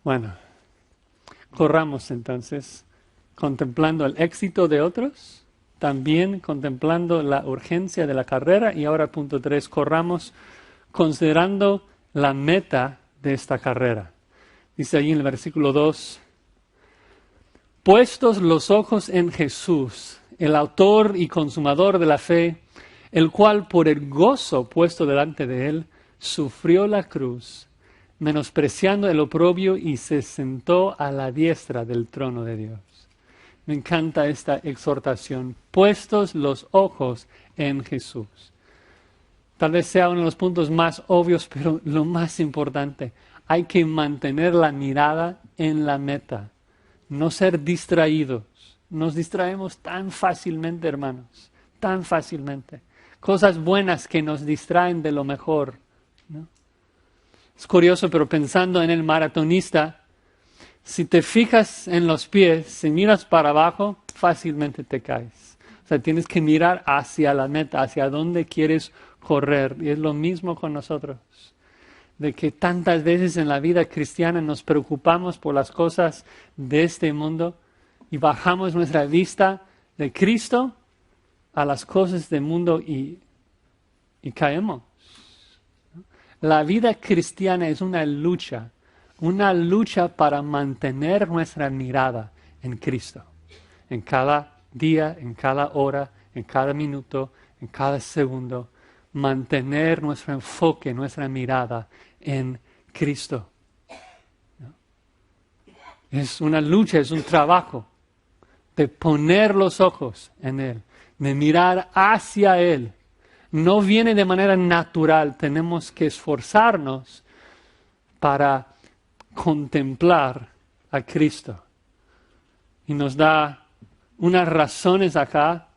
Bueno, corramos entonces, contemplando el éxito de otros, también contemplando la urgencia de la carrera, y ahora punto 3, corramos considerando la meta de esta carrera. Dice allí en el versículo 2, puestos los ojos en Jesús, el autor y consumador de la fe, el cual por el gozo puesto delante de él, sufrió la cruz, menospreciando el oprobio, y se sentó a la diestra del trono de Dios. Me encanta esta exhortación, puestos los ojos en Jesús. Tal vez sea uno de los puntos más obvios, pero lo más importante, hay que mantener la mirada en la meta, no ser distraídos. Nos distraemos tan fácilmente, hermanos, tan fácilmente. Cosas buenas que nos distraen de lo mejor, ¿no? Es curioso, pero pensando en el maratonista, si te fijas en los pies, si miras para abajo, fácilmente te caes. O sea, tienes que mirar hacia la meta, hacia dónde quieres correr. Y es lo mismo con nosotros. De que tantas veces en la vida cristiana nos preocupamos por las cosas de este mundo y bajamos nuestra vista de Cristo a las cosas del mundo y caemos. La vida cristiana es una lucha para mantener nuestra mirada en Cristo. En cada día, en cada hora, en cada minuto, en cada segundo. Mantener nuestro enfoque, nuestra mirada en Cristo. ¿No? Es una lucha, es un trabajo de poner los ojos en Él, de mirar hacia Él. No viene de manera natural, tenemos que esforzarnos para contemplar a Cristo. Y nos da unas razones acá,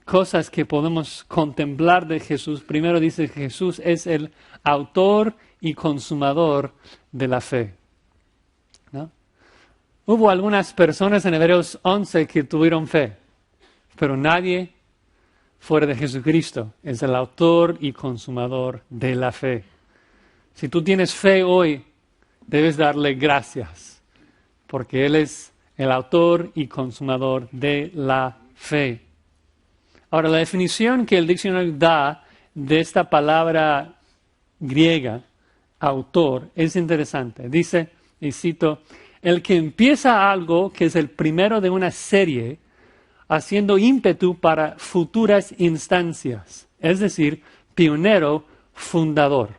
cosas que podemos contemplar de Jesús. Primero dice que Jesús es el autor y consumador de la fe, ¿no? Hubo algunas personas en Hebreos 11 que tuvieron fe, pero nadie fuera de Jesucristo es el autor y consumador de la fe. Si tú tienes fe hoy, debes darle gracias, porque Él es el autor y consumador de la fe. Ahora, la definición que el diccionario da de esta palabra griega, autor, es interesante. Dice, y cito, el que empieza algo que es el primero de una serie, haciendo ímpetu para futuras instancias. Es decir, pionero, fundador.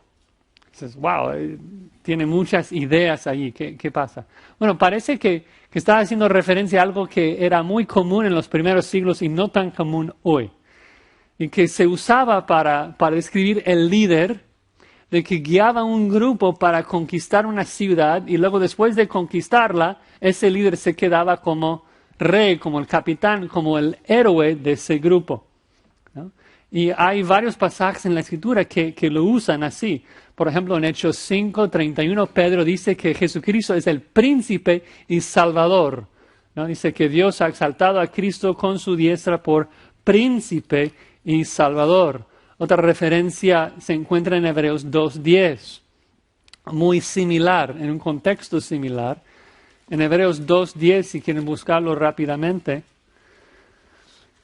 Dices, wow, tiene muchas ideas allí. ¿Qué pasa? Bueno, parece que está haciendo referencia a algo que era muy común en los primeros siglos y no tan común hoy. Y que se usaba para describir el líder, de que guiaba un grupo para conquistar una ciudad y luego después de conquistarla, ese líder se quedaba como rey, como el capitán, como el héroe de ese grupo, ¿no? Y hay varios pasajes en la Escritura que lo usan así. Por ejemplo, en Hechos 5:31, Pedro dice que Jesucristo es el príncipe y salvador, ¿no? Dice que Dios ha exaltado a Cristo con su diestra por príncipe y salvador. Otra referencia se encuentra en Hebreos 2:10, muy similar, en un contexto similar. En Hebreos 2:10, si quieren buscarlo rápidamente,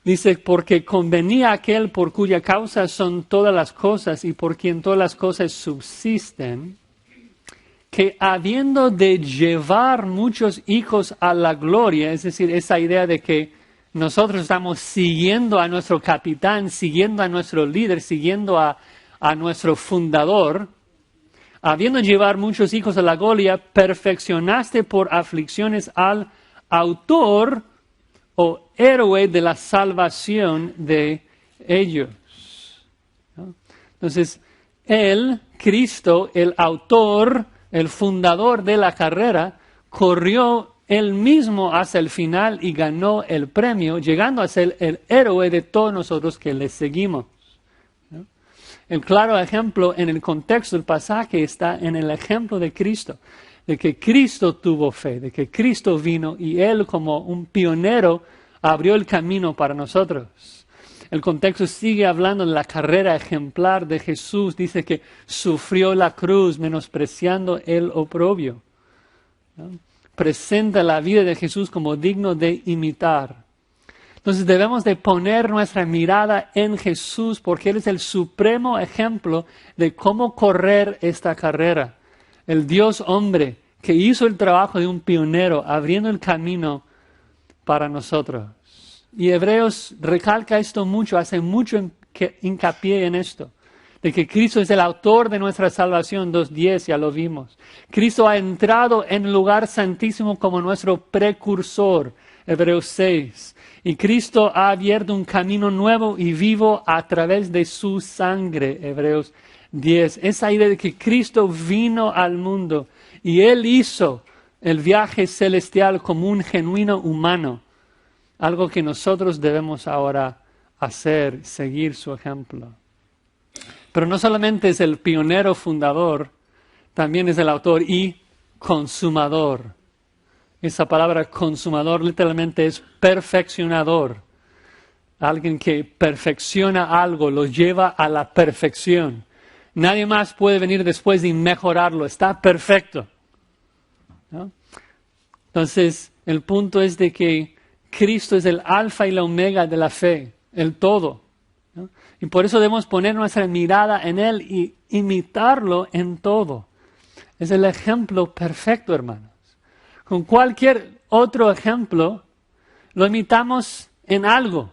dice, porque convenía aquel por cuya causa son todas las cosas y por quien todas las cosas subsisten, que habiendo de llevar muchos hijos a la gloria, es decir, esa idea de que nosotros estamos siguiendo a nuestro capitán, siguiendo a nuestro líder, siguiendo a nuestro fundador, habiendo llevar muchos hijos a la gloria, perfeccionaste por aflicciones al autor o héroe de la salvación de ellos, ¿no? Entonces, Él, Cristo, el autor, el fundador de la carrera, corrió Él mismo hasta el final y ganó el premio, llegando a ser el héroe de todos nosotros que le seguimos, ¿no? El claro ejemplo en el contexto del pasaje está en el ejemplo de Cristo, de que Cristo tuvo fe, de que Cristo vino y Él como un pionero abrió el camino para nosotros. El contexto sigue hablando de la carrera ejemplar de Jesús. Dice que sufrió la cruz menospreciando el oprobio. ¿no? Presenta la vida de Jesús como digno de imitar. Entonces debemos de poner nuestra mirada en Jesús porque Él es el supremo ejemplo de cómo correr esta carrera. El Dios hombre que hizo el trabajo de un pionero abriendo el camino para nosotros. Y Hebreos recalca esto mucho, hace mucho hincapié en esto, de que Cristo es el autor de nuestra salvación, 2:10, ya lo vimos. Cristo ha entrado en el lugar santísimo como nuestro precursor, Hebreos 6. Y Cristo ha abierto un camino nuevo y vivo a través de su sangre, Hebreos 10. Esa idea de que Cristo vino al mundo y Él hizo el viaje celestial como un genuino humano. Algo que nosotros debemos ahora hacer, seguir su ejemplo. Pero no solamente es el pionero fundador, también es el autor y consumador. Esa palabra consumador literalmente es perfeccionador. Alguien que perfecciona algo, lo lleva a la perfección. Nadie más puede venir después y mejorarlo, está perfecto, ¿no? Entonces, el punto es de que Cristo es el alfa y la omega de la fe, el todo, ¿no? Y por eso debemos poner nuestra mirada en Él y imitarlo en todo. Es el ejemplo perfecto, hermanos. Con cualquier otro ejemplo, lo imitamos en algo,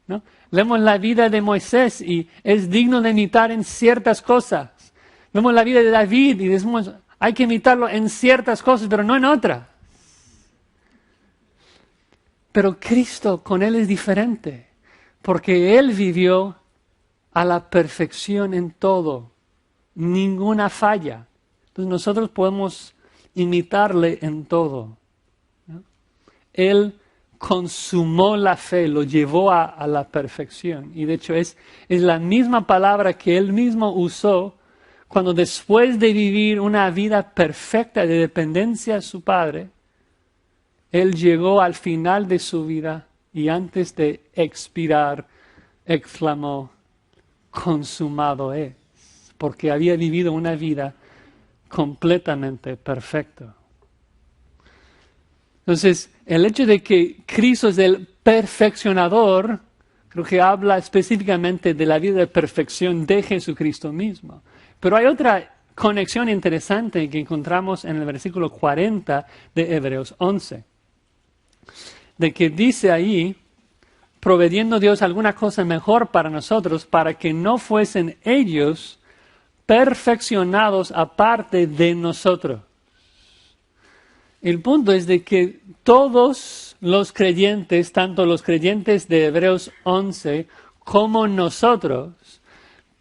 ¿no? Vemos la vida de Moisés y es digno de imitar en ciertas cosas. Vemos la vida de David y decimos, hay que imitarlo en ciertas cosas, pero no en otras. Pero Cristo con Él es diferente, porque Él vivió a la perfección en todo, ninguna falla. Entonces nosotros podemos imitarle en todo, ¿no? Él consumó la fe, lo llevó a la perfección. Y de hecho es la misma palabra que Él mismo usó cuando después de vivir una vida perfecta de dependencia a su Padre, Él llegó al final de su vida y antes de expirar, exclamó, consumado es, porque había vivido una vida completamente perfecta. Entonces, el hecho de que Cristo es el perfeccionador, creo que habla específicamente de la vida de perfección de Jesucristo mismo. Pero hay otra conexión interesante que encontramos en el versículo 40 de Hebreos 11. De que dice ahí, proveyendo Dios alguna cosa mejor para nosotros, para que no fuesen ellos perfeccionados aparte de nosotros. El punto es de que todos los creyentes, tanto los creyentes de Hebreos 11 como nosotros,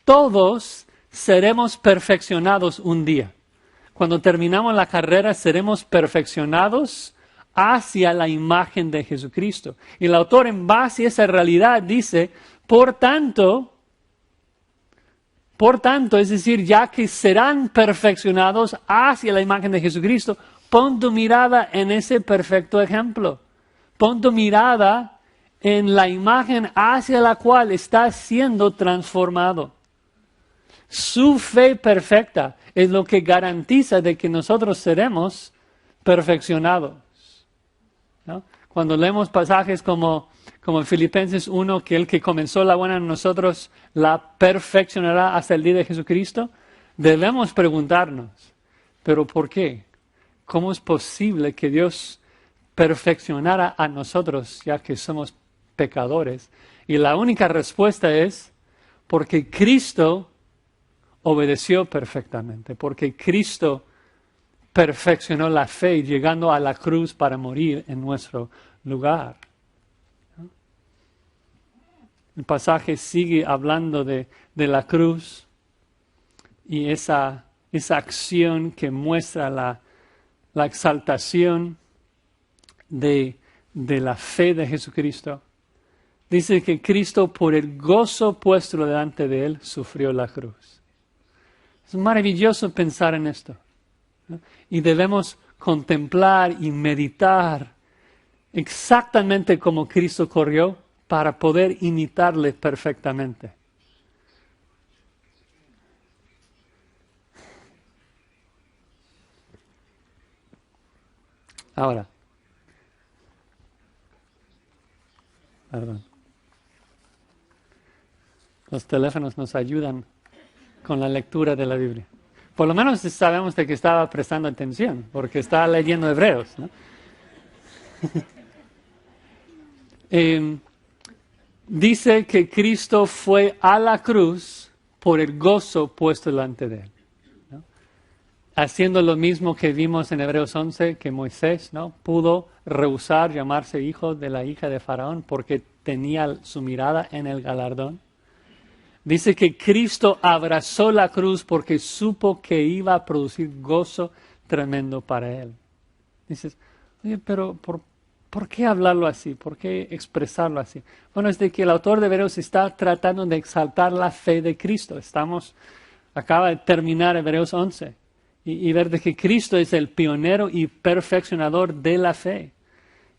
todos seremos perfeccionados un día. Cuando terminamos la carrera seremos perfeccionados hacia la imagen de Jesucristo. Y el autor en base a esa realidad dice, por tanto, es decir, ya que serán perfeccionados hacia la imagen de Jesucristo, pon tu mirada en ese perfecto ejemplo. Pon tu mirada en la imagen hacia la cual estás siendo transformado. Su fe perfecta es lo que garantiza de que nosotros seremos perfeccionados, ¿no? Cuando leemos pasajes como en Filipenses 1, que el que comenzó la buena en nosotros la perfeccionará hasta el día de Jesucristo, debemos preguntarnos, ¿pero por qué? ¿Cómo es posible que Dios perfeccionara a nosotros ya que somos pecadores? Y la única respuesta es porque Cristo obedeció perfectamente, porque Cristo perfeccionó la fe llegando a la cruz para morir en nuestro lugar. El pasaje sigue hablando de la cruz y esa acción que muestra la exaltación de la fe de Jesucristo. Dice que Cristo, por el gozo puesto delante de Él, sufrió la cruz. Es maravilloso pensar en esto, ¿no? Y debemos contemplar y meditar exactamente como Cristo corrió para poder imitarle perfectamente. Ahora, perdón. Los teléfonos nos ayudan con la lectura de la Biblia. Por lo menos sabemos de que estaba prestando atención, porque estaba leyendo Hebreos, ¿no? Dice que Cristo fue a la cruz por el gozo puesto delante de él, ¿no? Haciendo lo mismo que vimos en Hebreos 11, que Moisés, ¿no?, pudo rehusar llamarse hijo de la hija de Faraón porque tenía su mirada en el galardón. Dice que Cristo abrazó la cruz porque supo que iba a producir gozo tremendo para él. Dices, oye, pero ¿por qué hablarlo así? ¿Por qué expresarlo así? Bueno, es de que el autor de Hebreos está tratando de exaltar la fe de Cristo. Acaba de terminar Hebreos 11 y ver de que Cristo es el pionero y perfeccionador de la fe.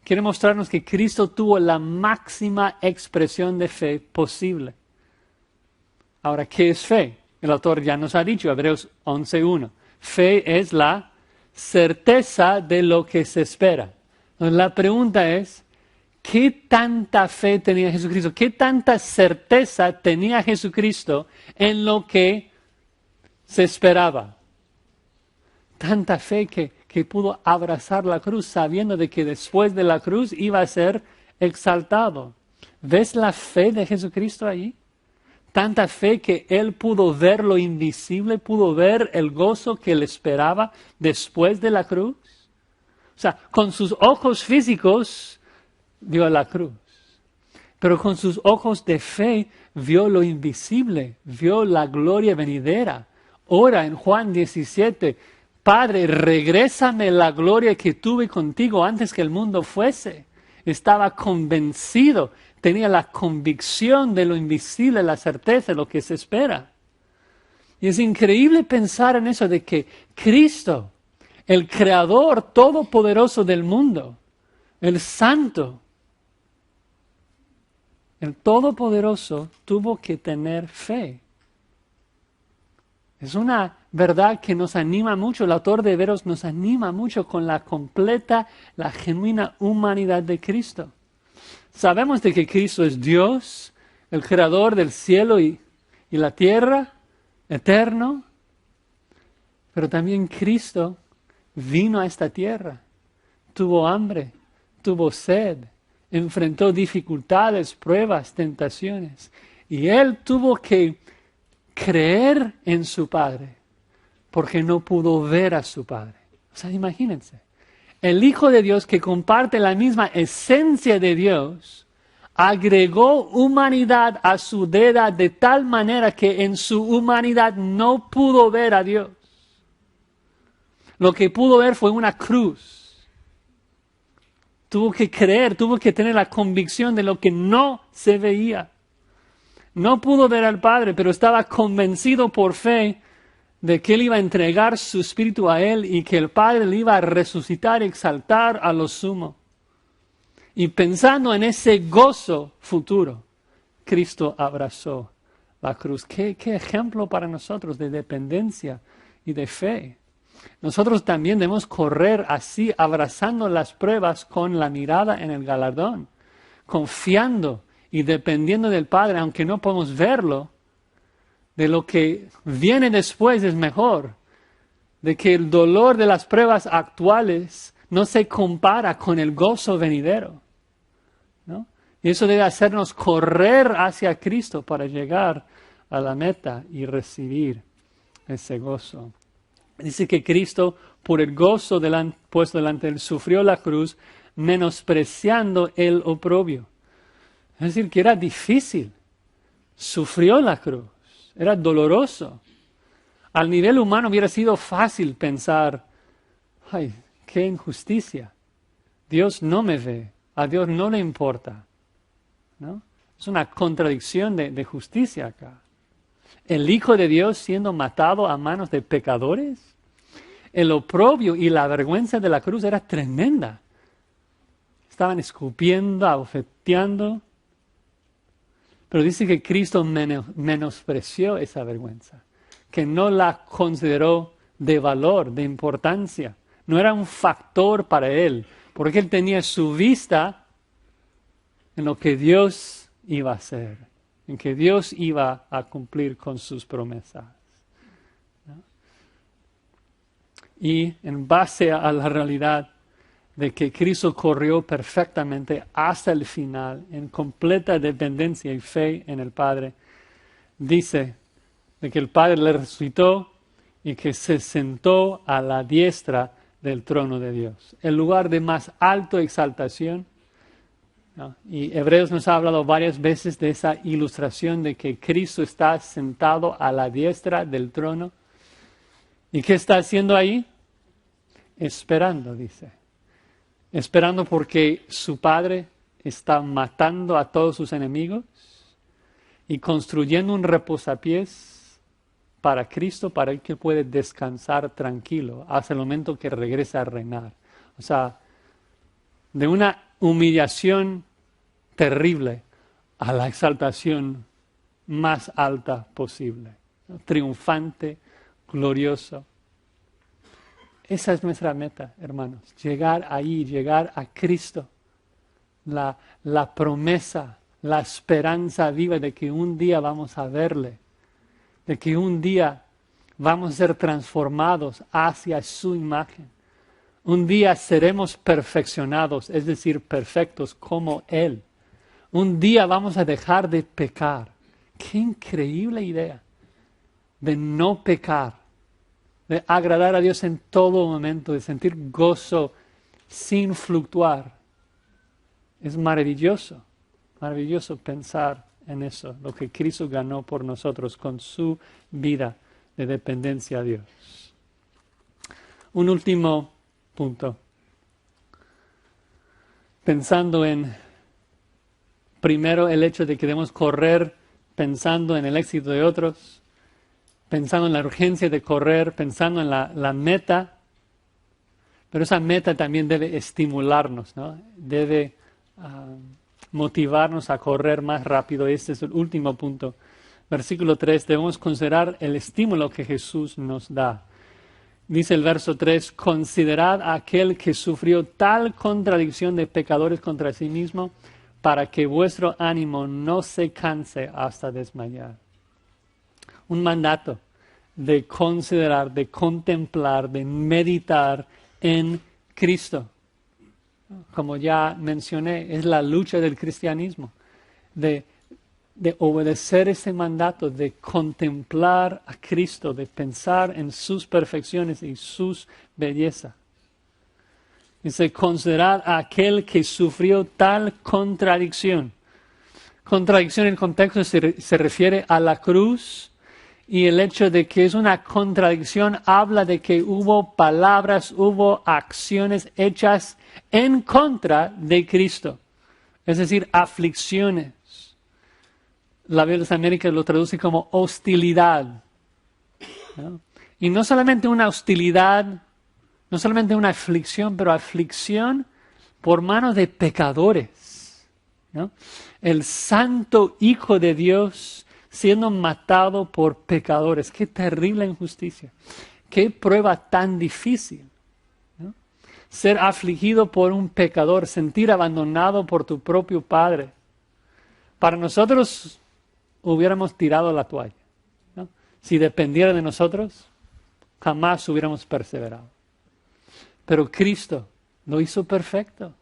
Quiere mostrarnos que Cristo tuvo la máxima expresión de fe posible. Ahora, ¿qué es fe? El autor ya nos ha dicho, Hebreos 11:1. Fe es la certeza de lo que se espera. Entonces, la pregunta es, ¿qué tanta fe tenía Jesucristo? ¿Qué tanta certeza tenía Jesucristo en lo que se esperaba? Tanta fe que pudo abrazar la cruz sabiendo de que después de la cruz iba a ser exaltado. ¿Ves la fe de Jesucristo allí? Tanta fe que él pudo ver lo invisible, pudo ver el gozo que le esperaba después de la cruz. O sea, con sus ojos físicos vio la cruz, pero con sus ojos de fe vio lo invisible, vio la gloria venidera. Ora en Juan 17, Padre, regrésame la gloria que tuve contigo antes que el mundo fuese. Estaba convencido, tenía la convicción de lo invisible, la certeza de lo que se espera. Y es increíble pensar en eso de que Cristo, el Creador todopoderoso del mundo, el Santo, el Todopoderoso, tuvo que tener fe. Es una verdad que nos anima mucho. El autor de Hebreos nos anima mucho con la completa, la genuina humanidad de Cristo. Sabemos de que Cristo es Dios, el creador del cielo y la tierra, eterno. Pero también Cristo vino a esta tierra, tuvo hambre, tuvo sed, enfrentó dificultades, pruebas, tentaciones. Y Él tuvo que creer en su Padre, porque no pudo ver a su Padre. O sea, imagínense. El Hijo de Dios, que comparte la misma esencia de Dios, agregó humanidad a su deidad de tal manera que en su humanidad no pudo ver a Dios. Lo que pudo ver fue una cruz. Tuvo que creer, tuvo que tener la convicción de lo que no se veía. No pudo ver al Padre, pero estaba convencido por fe de que Él iba a entregar su espíritu a Él y que el Padre le iba a resucitar y exaltar a lo sumo. Y pensando en ese gozo futuro, Cristo abrazó la cruz. ¿Qué ejemplo para nosotros de dependencia y de fe? Nosotros también debemos correr así, abrazando las pruebas con la mirada en el galardón, confiando y dependiendo del Padre, aunque no podemos verlo, de lo que viene después es mejor, de que el dolor de las pruebas actuales no se compara con el gozo venidero, ¿no? Y eso debe hacernos correr hacia Cristo para llegar a la meta y recibir ese gozo. Dice que Cristo, por el gozo puesto delante de él, sufrió la cruz, menospreciando el oprobio. Es decir, que era difícil. Sufrió la cruz. Era doloroso. Al nivel humano hubiera sido fácil pensar, ay, qué injusticia. Dios no me ve. A Dios no le importa, ¿no? Es una contradicción de justicia acá. El Hijo de Dios siendo matado a manos de pecadores. El oprobio y la vergüenza de la cruz era tremenda. Estaban escupiendo, abofeteando. Pero dice que Cristo menospreció esa vergüenza, que no la consideró de valor, de importancia. no era un factor para él, porque él tenía su vista en lo que Dios iba a hacer, en que Dios iba a cumplir con sus promesas. ¿No? Y en base a la realidad de que Cristo corrió perfectamente hasta el final, en completa dependencia y fe en el Padre, dice de que el Padre le resucitó y que se sentó a la diestra del trono de Dios, el lugar de más alta exaltación. ¿No? Y Hebreos nos ha hablado varias veces de esa ilustración de que Cristo está sentado a la diestra del trono. ¿Y qué está haciendo ahí? Esperando, dice. Esperando porque su Padre está matando a todos sus enemigos y construyendo un reposapiés para Cristo, para el que puede descansar tranquilo hasta el momento que regrese a reinar. O sea, de una humillación terrible a la exaltación más alta posible, ¿no? Triunfante, glorioso. Esa es nuestra meta, hermanos, llegar ahí, llegar a Cristo, la promesa, la esperanza viva de que un día vamos a verle, de que un día vamos a ser transformados hacia su imagen. Un día seremos perfeccionados, es decir, perfectos como Él. Un día vamos a dejar de pecar. Qué increíble idea de no pecar, de agradar a Dios en todo momento, de sentir gozo sin fluctuar. Es maravilloso, maravilloso pensar en eso, lo que Cristo ganó por nosotros con su vida de dependencia a Dios. Un último punto. Pensando en, primero, el hecho de que debemos correr pensando en el éxito de otros, pensando en la urgencia de correr, pensando en la meta, pero esa meta también debe estimularnos, ¿no? Debe motivarnos a correr más rápido. Este es el último punto. Versículo 3, debemos considerar el estímulo que Jesús nos da. Dice el verso 3, considerad a aquel que sufrió tal contradicción de pecadores contra sí mismo, para que vuestro ánimo no se canse hasta desmayar. Un mandato de considerar, de contemplar, de meditar en Cristo. Como ya mencioné, es la lucha del cristianismo, de obedecer ese mandato, de contemplar a Cristo, de pensar en sus perfecciones y sus bellezas. Dice, considerar a aquel que sufrió tal contradicción. Contradicción en el contexto se refiere a la cruz, y el hecho de que es una contradicción habla de que hubo palabras, hubo acciones hechas en contra de Cristo. Es decir, aflicciones. La Biblia de las Américas lo traduce como hostilidad, ¿no? Y no solamente una hostilidad, no solamente una aflicción, pero aflicción por manos de pecadores, ¿no? El santo Hijo de Dios siendo matado por pecadores. Qué terrible injusticia. Qué prueba tan difícil, ¿no? Ser afligido por un pecador, sentir abandonado por tu propio Padre. Para nosotros hubiéramos tirado la toalla, ¿no? Si dependiera de nosotros, jamás hubiéramos perseverado. Pero Cristo lo hizo perfecto,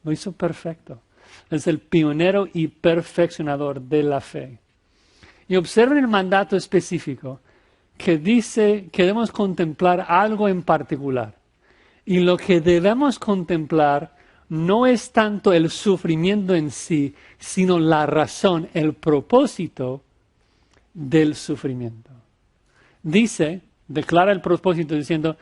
lo hizo perfecto. Es el pionero y perfeccionador de la fe. Y observen el mandato específico que dice que debemos contemplar algo en particular. Y lo que debemos contemplar no es tanto el sufrimiento en sí, sino la razón, el propósito del sufrimiento. Dice, declara el propósito diciendo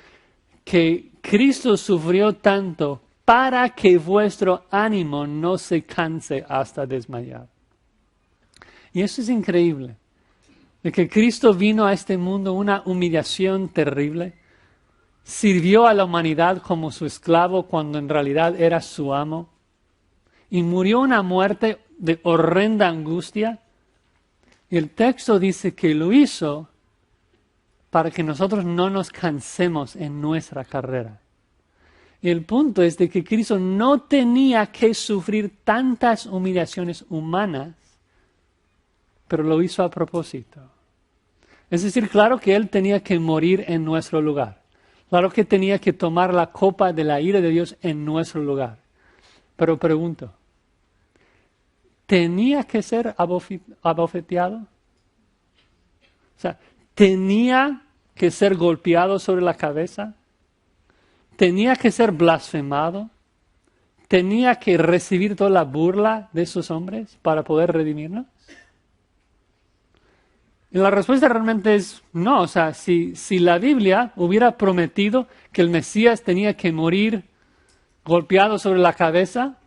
que Cristo sufrió tanto para que vuestro ánimo no se canse hasta desmayar. Y eso es increíble, de que Cristo vino a este mundo una humillación terrible, sirvió a la humanidad como su esclavo cuando en realidad era su amo, y murió una muerte de horrenda angustia. Y el texto dice que lo hizo para que nosotros no nos cansemos en nuestra carrera. Y el punto es de que Cristo no tenía que sufrir tantas humillaciones humanas, pero lo hizo a propósito. Es decir, claro que Él tenía que morir en nuestro lugar. Claro que tenía que tomar la copa de la ira de Dios en nuestro lugar. Pero pregunto, ¿tenía que ser abofeteado? O sea, ¿tenía que ser golpeado sobre la cabeza? ¿Tenía que ser blasfemado? ¿Tenía que recibir toda la burla de esos hombres para poder redimirnos? Y la respuesta realmente es no. O sea, si la Biblia hubiera prometido que el Mesías tenía que morir golpeado sobre la cabeza,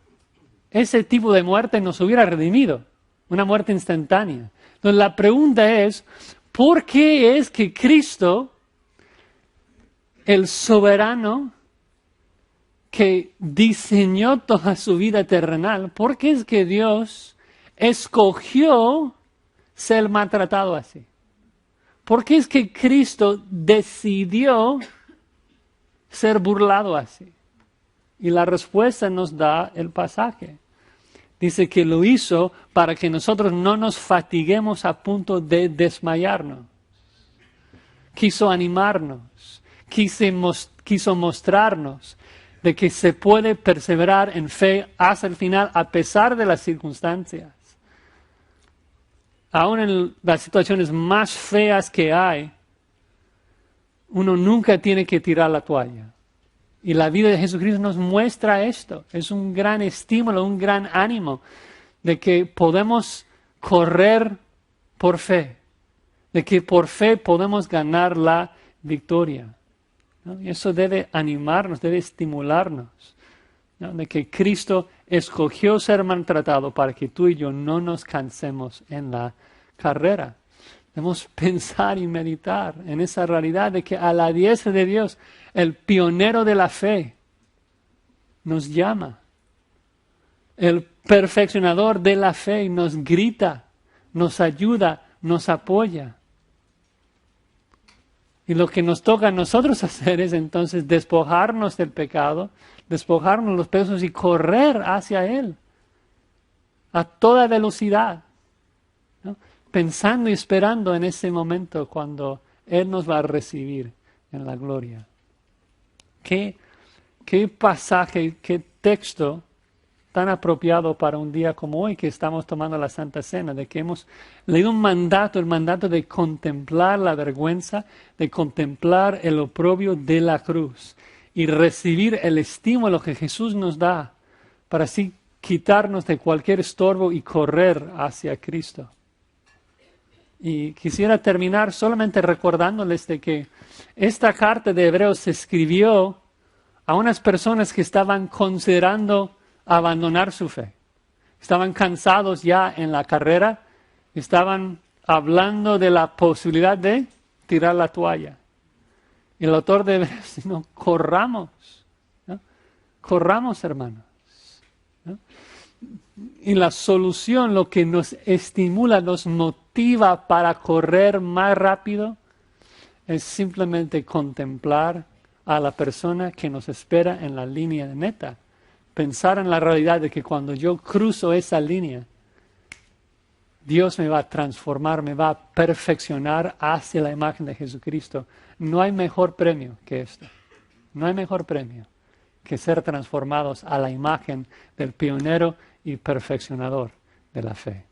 ese tipo de muerte nos hubiera redimido, una muerte instantánea. Entonces la pregunta es, ¿por qué es que Cristo, el soberano que diseñó toda su vida terrenal, por qué es que Dios escogió ser maltratado así? ¿Por qué es que Cristo decidió ser burlado así? Y la respuesta nos da el pasaje. Dice que lo hizo para que nosotros no nos fatiguemos a punto de desmayarnos. Quiso animarnos, quiso mostrarnos de que se puede perseverar en fe hasta el final a pesar de las circunstancias. Aún en las situaciones más feas que hay, uno nunca tiene que tirar la toalla. Y la vida de Jesucristo nos muestra esto. Es un gran estímulo, un gran ánimo de que podemos correr por fe, de que por fe podemos ganar la victoria, ¿no? Y eso debe animarnos, debe estimularnos, ¿no? De que Cristo escogió ser maltratado para que tú y yo no nos cansemos en la carrera. Debemos pensar y meditar en esa realidad de que a la diestra de Dios, el pionero de la fe, nos llama. El perfeccionador de la fe nos grita, nos ayuda, nos apoya. Y lo que nos toca a nosotros hacer es entonces despojarnos del pecado, despojarnos de los pesos y correr hacia Él a toda velocidad, ¿no? Pensando y esperando en ese momento cuando Él nos va a recibir en la gloria. Qué pasaje, qué texto tan apropiado para un día como hoy que estamos tomando la Santa Cena, de que hemos leído un mandato, el mandato de contemplar la vergüenza, de contemplar el oprobio de la cruz y recibir el estímulo que Jesús nos da para así quitarnos de cualquier estorbo y correr hacia Cristo. Y quisiera terminar solamente recordándoles de que esta carta de Hebreos se escribió a unas personas que estaban considerando abandonar su fe. Estaban cansados ya en la carrera, estaban hablando de la posibilidad de tirar la toalla. Y el autor de Hebreos dice, no, corramos, ¿no? Corramos, hermanos, ¿no? Y la solución, lo que nos estimula, nos motiva para correr más rápido, es simplemente contemplar a la persona que nos espera en la línea de meta. Pensar en la realidad de que cuando yo cruzo esa línea, Dios me va a transformar, me va a perfeccionar hacia la imagen de Jesucristo. No hay mejor premio que esto. No hay mejor premio que ser transformados a la imagen del pionero y perfeccionador de la fe.